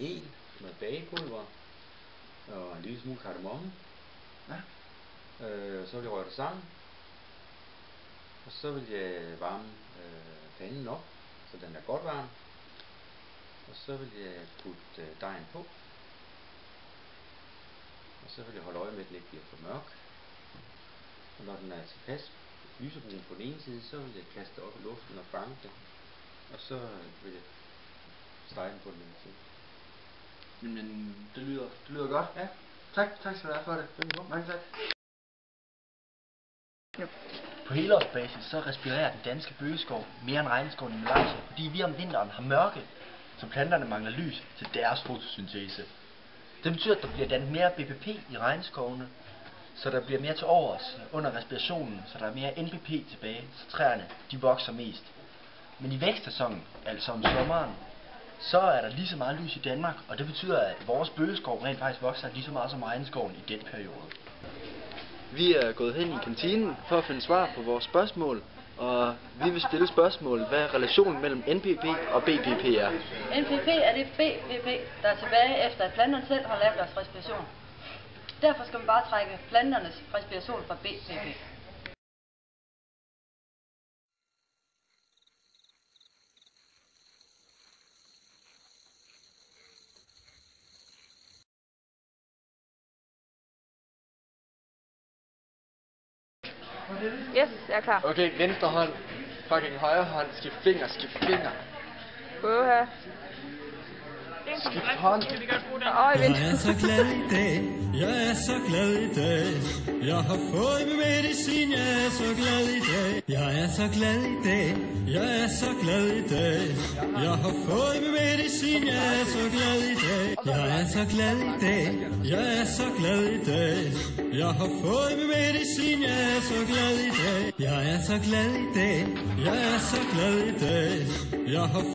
kanel, noget bagepulver og en lille smule kardemomme. Ja. Så vil jeg røre det sammen. Og så vil jeg varme panden op, så den er godt varm. Og så vil jeg putte dejen på. Og så vil jeg holde øje med, at den ikke bliver for mørk. Og når den er tilpas lysebrun på den ene side, så vil jeg kaste det op i luften og fange den. Og så vil jeg stege den på den anden side. Men det lyder godt. Ja. Tak skal du have for det. Mange tak. Yep. På helårsbasis så respirerer den danske bøgeskov mere end regnskoven i Malaysia, fordi vi om vinteren har mørke, så planterne mangler lys til deres fotosyntese. Det betyder, at der bliver dannet mere BPP i regnskovene, så der bliver mere til overs under respirationen, så der er mere NPP tilbage, så træerne de vokser mest. Men i vækstsæsonen, altså om sommeren, så er der lige så meget lys i Danmark, og det betyder, at vores bøgeskov rent faktisk vokser lige så meget som regnskoven i den periode. Vi er gået hen i kantinen for at finde svar på vores spørgsmål, og vi vil stille spørgsmål, hvad relationen mellem NPP og BPP er. NPP er det BPP, der er tilbage efter, at planterne selv har lavet deres respiration. Derfor skal man bare trække planternes respiration fra BPP. Yes, jeg er klar. Okay, venstre hånd, fucking højre hånd, skift finger. Prøv her. Skift hånd. Vent. Jeg er så glad i dag, jeg er så glad i dag. Jeg har fået min medicin, jeg er så glad i dag. Jeg er så glad i dag, jeg er så glad i dag. Jeg har fået min medicin, jeg er så glad i dag. Jeg er så glad i dag, jeg er så glad i dag. Jeg har fået min medicin, jeg er så glad i dag. Jeg er så glad i dag, jeg er så glad i dag. Jeg har